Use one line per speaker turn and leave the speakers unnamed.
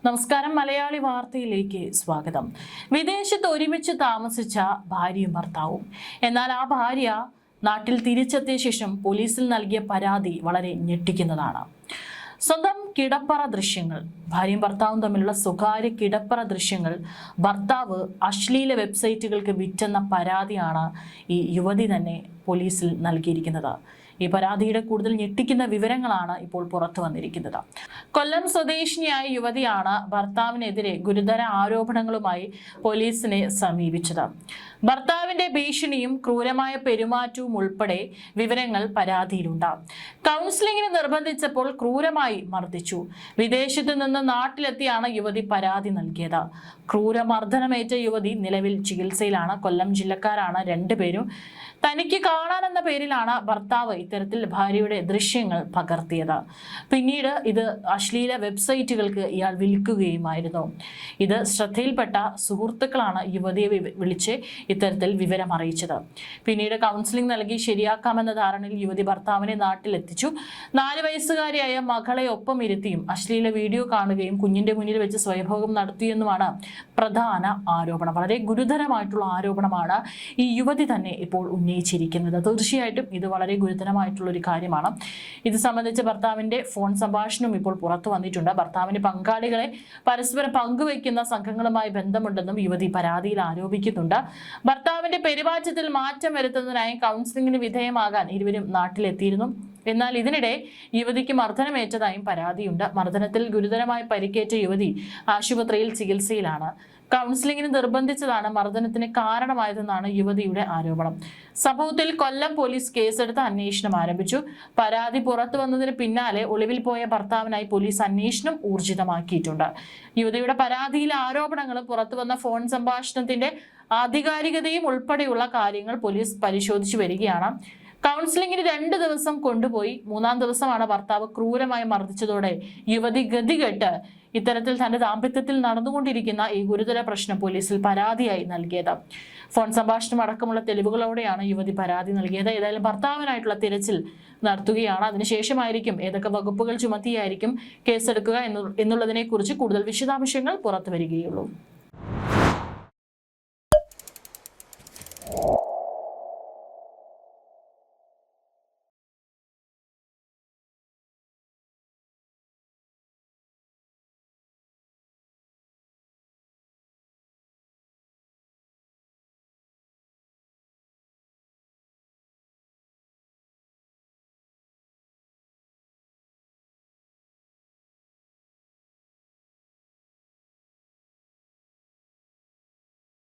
നമസ്കാരം. മലയാളി വാർത്തയിലേക്ക് സ്വാഗതം. വിദേശത്ത് ഒരുമിച്ച് താമസിച്ച ഭാര്യയും ഭർത്താവും. എന്നാൽ ആ ഭാര്യ നാട്ടിൽ തിരിച്ചെത്തിയ ശേഷം പോലീസിൽ നൽകിയ പരാതി വളരെ ഞെട്ടിക്കുന്നതാണ്. സ്വന്തം കിടപ്പറ ദൃശ്യങ്ങൾ, ഭാര്യയും ഭർത്താവും തമ്മിലുള്ള സ്വകാര്യ കിടപ്പറ ദൃശ്യങ്ങൾ ഭർത്താവ് അശ്ലീല വെബ്സൈറ്റുകൾക്ക് വിറ്റെന്ന പരാതിയാണ് ഈ യുവതി തന്നെ പോലീസിൽ നൽകിയിരിക്കുന്നത്. ഈ പരാതിയുടെ കൂടുതൽ ഞെട്ടിക്കുന്ന വിവരങ്ങളാണ് ഇപ്പോൾ പുറത്തു വന്നിരിക്കുന്നത്. കൊല്ലം സ്വദേശിനിയായ യുവതിയാണ് ഭർത്താവിനെതിരെ ഗുരുതര ആരോപണങ്ങളുമായി പോലീസിനെ സമീപിച്ചത്. ഭർത്താവിന്റെ ഭീഷണിയും ക്രൂരമായ പെരുമാറ്റവും ഉൾപ്പെടെ വിവരങ്ങൾ പരാതിയിലുണ്ട്. കൗൺസിലിംഗിന് നിർബന്ധിച്ചപ്പോൾ ക്രൂരമായി മർദ്ദിച്ചു. വിദേശത്തു നിന്ന് നാട്ടിലെത്തിയാണ് യുവതി പരാതി നൽകിയത്. ക്രൂരമർദ്ദനമേറ്റ യുവതി നിലവിൽ ചികിത്സയിലാണ്. കൊല്ലം ജില്ലക്കാരാണ് രണ്ടുപേരും. തനിക്ക് കാണാനെന്ന പേരിലാണ് ഭർത്താവ് ഇത്തരത്തിൽ ഭാര്യയുടെ ദൃശ്യങ്ങൾ പകർത്തിയത്. പിന്നീട് ഇത് അശ്ലീല വെബ്സൈറ്റുകൾക്ക് ഇയാൾ വിൽക്കുകയുമായിരുന്നു. ഇത് ശ്രദ്ധയിൽപ്പെട്ട സുഹൃത്തുക്കളാണ് യുവതിയെ വിളിച്ച് ഇത്തരത്തിൽ വിവരം അറിയിച്ചത്. പിന്നീട് കൗൺസിലിംഗ് നൽകി ശരിയാക്കാമെന്ന ധാരണയിൽ യുവതി ഭർത്താവിനെ നാട്ടിലെത്തിച്ചു. 4 വയസ്സുകാരിയായ മകളെ ഒപ്പം ഇരുത്തിയും അശ്ലീല വീഡിയോ കാണുകയും കുഞ്ഞിന്റെ മുന്നിൽ വെച്ച് സ്വയംഭോഗം നടത്തിയെന്നുമാണ് പ്രധാന ആരോപണം. വളരെ ഗുരുതരമായിട്ടുള്ള ആരോപണമാണ് ഈ യുവതി തന്നെ ഇപ്പോൾ ഉന്നയിച്ചിരിക്കുന്നത്. തീർച്ചയായിട്ടും ഇത് വളരെ ഗുരുതരമായിട്ടുള്ള ഒരു കാര്യമാണ്. ഇത് സംബന്ധിച്ച് ഭർത്താവിന്റെ ഫോൺ സംഭാഷണം ഇപ്പോൾ പുറത്തു വന്നിട്ടുണ്ട്. ഭർത്താവിന്റെ പങ്കാളികളെ പരസ്പരം പങ്കുവയ്ക്കുന്ന സംഘങ്ങളുമായി ബന്ധമുണ്ടെന്നും യുവതി പരാതിയിൽ ആരോപിക്കുന്നുണ്ട്. ഭർത്താവിന്റെ പെരുമാറ്റത്തിൽ മാറ്റം വരുത്തുന്നതിനായി കൗൺസിലിംഗിന് വിധേയമാകാൻ ഇരുവരും നാട്ടിലെത്തിയിരുന്നു. എന്നാൽ ഇതിനിടെ യുവതിക്ക് മർദ്ദനമേറ്റതായും പരാതിയുണ്ട്. മർദ്ദനത്തിൽ ഗുരുതരമായി പരിക്കേറ്റ യുവതി ആശുപത്രിയിൽ ചികിത്സയിലാണ്. കൗൺസിലിംഗിന് നിർബന്ധിച്ചതാണ് മർദ്ദനത്തിന് കാരണമായതെന്നാണ് യുവതിയുടെ ആരോപണം. സംഭവത്തിൽ കൊല്ലം പോലീസ് കേസെടുത്ത് അന്വേഷണം ആരംഭിച്ചു. പരാതി പുറത്തു വന്നതിന് പിന്നാലെ ഒളിവിൽ പോയ ഭർത്താവിനായി പോലീസ് അന്വേഷണം ഊർജിതമാക്കിയിട്ടുണ്ട്. യുവതിയുടെ പരാതിയിലെ ആരോപണങ്ങളും പുറത്തുവന്ന ഫോൺ സംഭാഷണത്തിന്റെ ആധികാരികതയും ഉൾപ്പെടെയുള്ള കാര്യങ്ങൾ പോലീസ് പരിശോധിച്ചു വരികയാണ്. കൗൺസിലിംഗിന് 2 ദിവസം കൊണ്ടുപോയി 3-ാം ദിവസമാണ് ഭർത്താവ് ക്രൂരമായി മർദ്ദിച്ചതോടെ യുവതി ഗതികെട്ട് ഇത്തരത്തിൽ തന്റെ ദാമ്പത്യത്തിൽ നടന്നുകൊണ്ടിരിക്കുന്ന ഈ ഗുരുതര പ്രശ്നം പോലീസിൽ പരാതിയായി നൽകിയത്. ഫോൺ സംഭാഷണം അടക്കമുള്ള തെളിവുകളോടെയാണ് യുവതി പരാതി നൽകിയത്. ഏതായാലും ഭർത്താവിനായിട്ടുള്ള തിരച്ചിൽ നടത്തുകയാണ്. അതിനുശേഷമായിരിക്കും ഏതൊക്കെ വകുപ്പുകൾ ചുമത്തിയായിരിക്കും കേസെടുക്കുക എന്നുള്ളതിനെ കുറിച്ച് കൂടുതൽ വിശദാംശങ്ങൾ പുറത്തു വരികയുള്ളൂ.